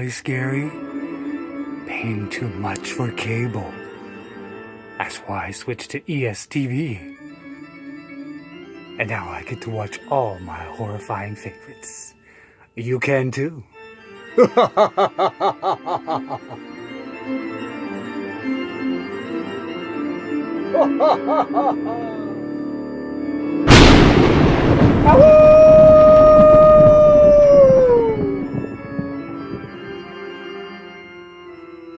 really scary? Paying too much for cable. That's why I switched to ESTV. And now I get to watch all my horrifying favorites. You can too. Ow!